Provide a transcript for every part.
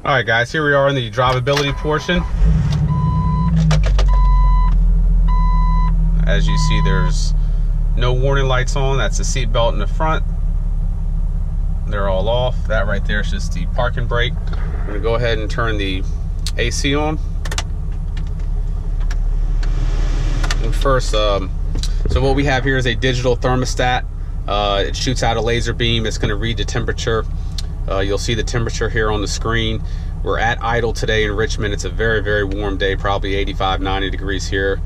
All right, guys, here we are in the drivability portion. As you see, there's no warning lights on. That's the seat belt in the front. They're all off. That right there is just the parking brake. I'm gonna go ahead and turn the AC on. And first, so what we have here is a digital thermostat. It shoots out a laser beam. It's gonna read the temperature. You'll see the temperature here on the screen. We're at idle today in Richmond. It's a very, very warm day, probably 85, 90 degrees here.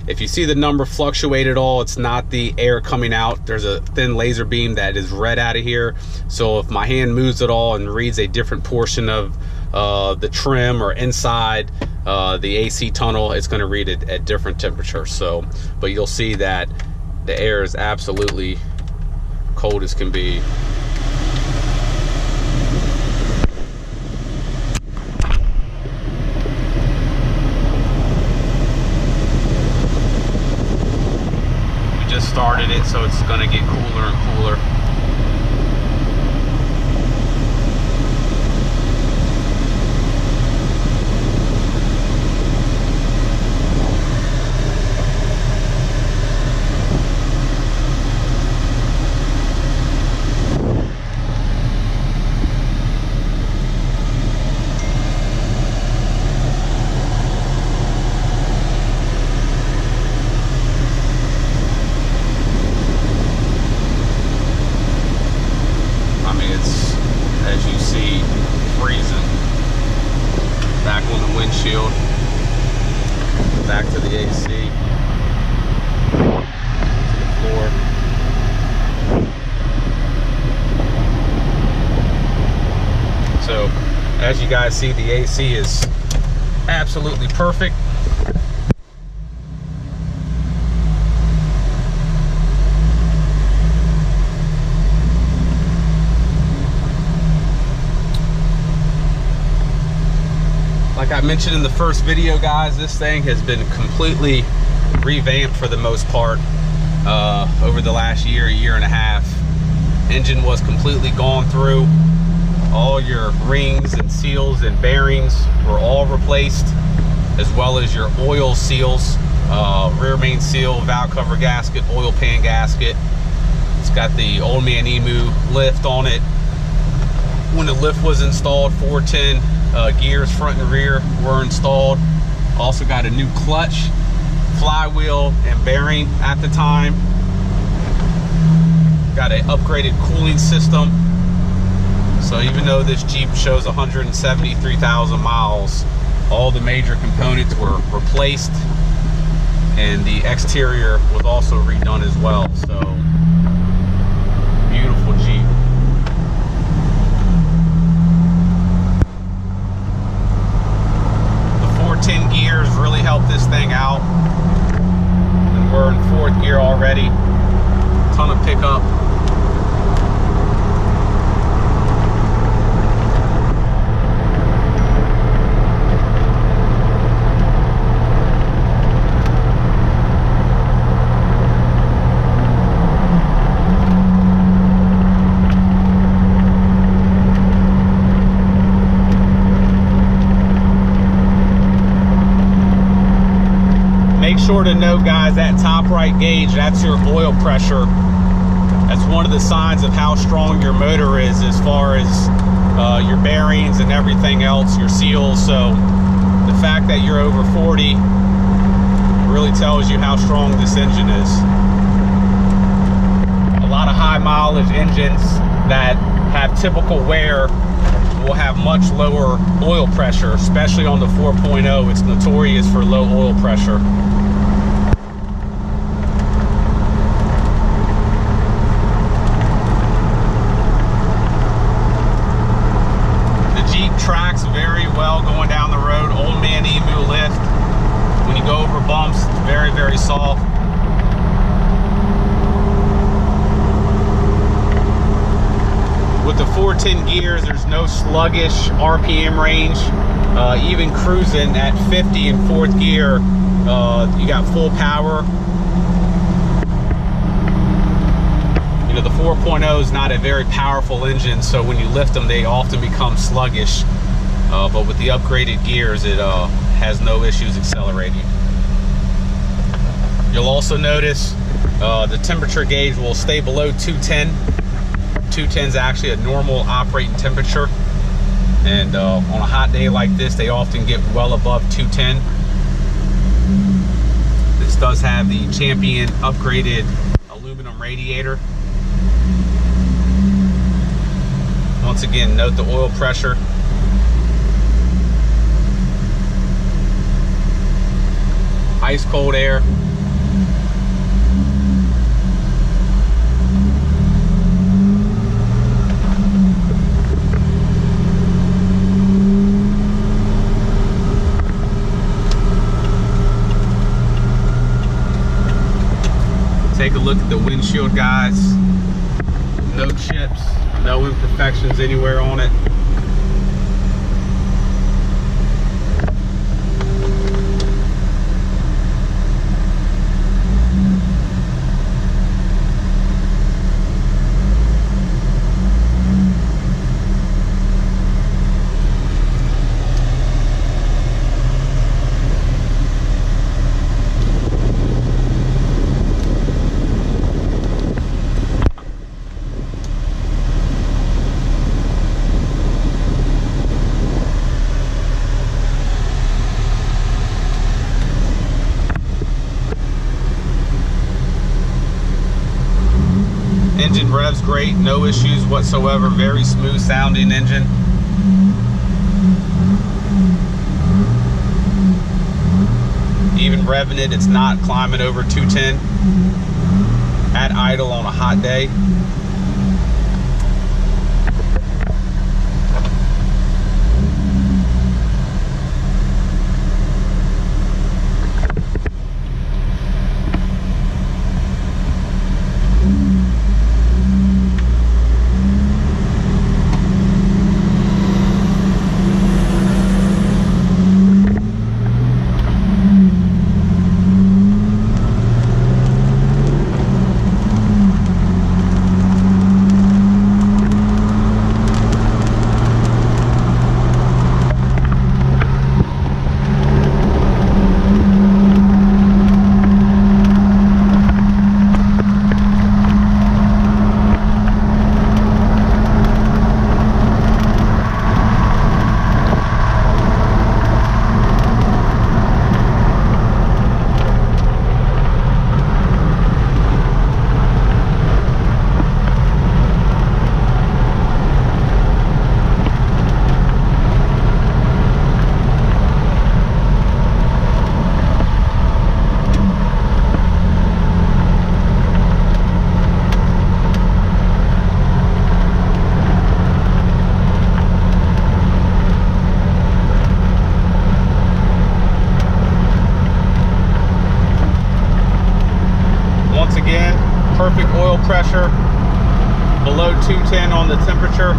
If you see the number fluctuate at all, it's not the air coming out. There's a thin laser beam that is read out of here. So if my hand moves at all and reads a different portion of the trim or inside the AC tunnel, it's gonna read it at different temperatures. So, but you'll see that the air is absolutely cold as can be. Started it, so it's gonna get cooler and cooler. Back on the windshield, back to the AC, to the floor. So as you guys see, the AC is absolutely perfect. Like I mentioned in the first video, guys, this thing has been completely revamped for the most part over the last year and a half. Engine was completely gone through. All your rings and seals and bearings were all replaced, as well as your oil seals, rear main seal, valve cover gasket, oil pan gasket. It's got the Old Man Emu lift on it. When the lift was installed, 410 gears front and rear were installed. Also got a new clutch, flywheel, and bearing at the time. Got an upgraded cooling system. So even though this Jeep shows 173,000 miles, all the major components were replaced, and the exterior was also redone as well. So beautiful Jeep. The 410 gears really helped this thing out, and we're in fourth gear already. Ton of pickup. Make sure to note, guys, that top right gauge, that's your oil pressure. That's one of the signs of how strong your motor is as far as your bearings and everything else, your seals. So the fact that you're over 40 really tells you how strong this engine is. A lot of high mileage engines that have typical wear will have much lower oil pressure, especially on the 4.0. It's notorious for low oil pressure. Tracks very well going down the road. Old Man Emu lift. When you go over bumps, it's very, very soft. With the 410 gears, there's no sluggish RPM range. Even cruising at 50 in fourth gear, you got full power. You know, the 4.0 is not a very powerful engine, so when you lift them, they often become sluggish. But with the upgraded gears, it has no issues accelerating. You'll also notice the temperature gauge will stay below 210. 210 is actually a normal operating temperature. And on a hot day like this, they often get well above 210. This does have the Champion upgraded aluminum radiator. Once again, note the oil pressure. Ice cold air. Take a look at the windshield, guys. No chips, no imperfections anywhere on it. Engine revs great, no issues whatsoever, very smooth sounding engine. Even revving it, it's not climbing over 210 at idle on a hot day. Perfect oil pressure, below 210 on the temperature.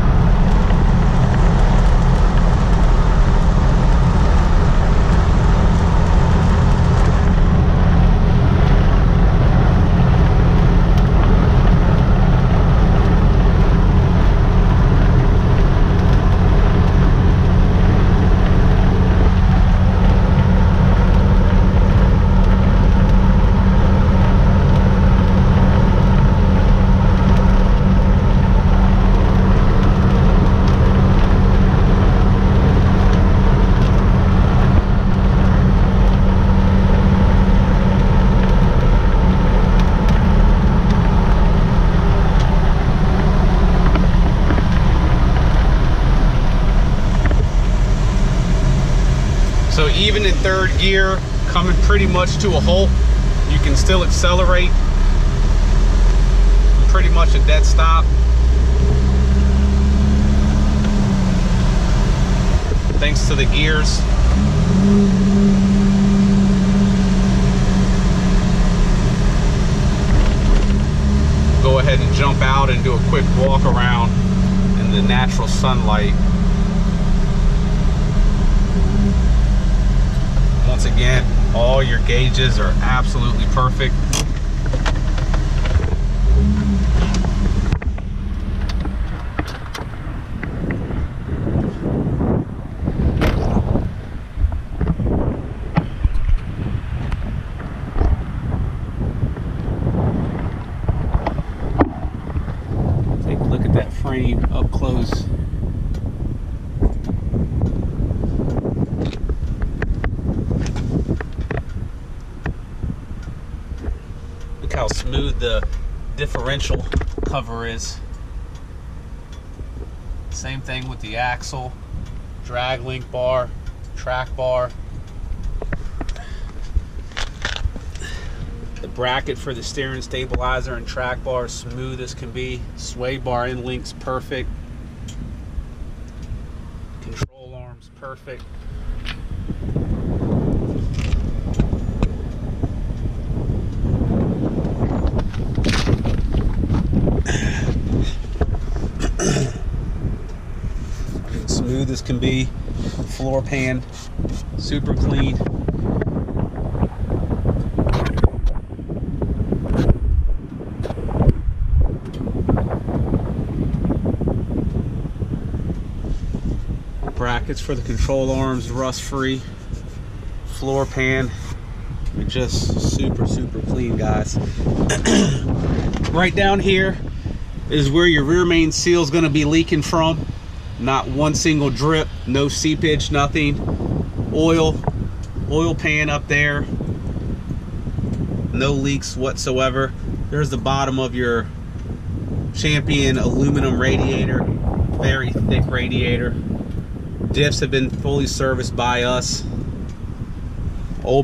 So even in third gear, coming pretty much to a halt, you can still accelerate. Pretty much a dead stop. Thanks to the gears. Go ahead and jump out and do a quick walk around in the natural sunlight. Once again, all your gauges are absolutely perfect. smooth the differential cover is. Same thing with the axle, drag link bar, track bar. The bracket for the steering stabilizer and track bar, smooth as can be. Sway bar end links perfect. Control arms perfect. Smooth as can be. Floor pan, super clean. Brackets for the control arms, rust free. Floor pan, just super clean, guys. Right down here is where your rear main seal is going to be leaking from. Not one single drip, no seepage, nothing. Oil pan up there, no leaks whatsoever. There's the bottom of your Champion aluminum radiator, very thick radiator. Diffs have been fully serviced by us. Old man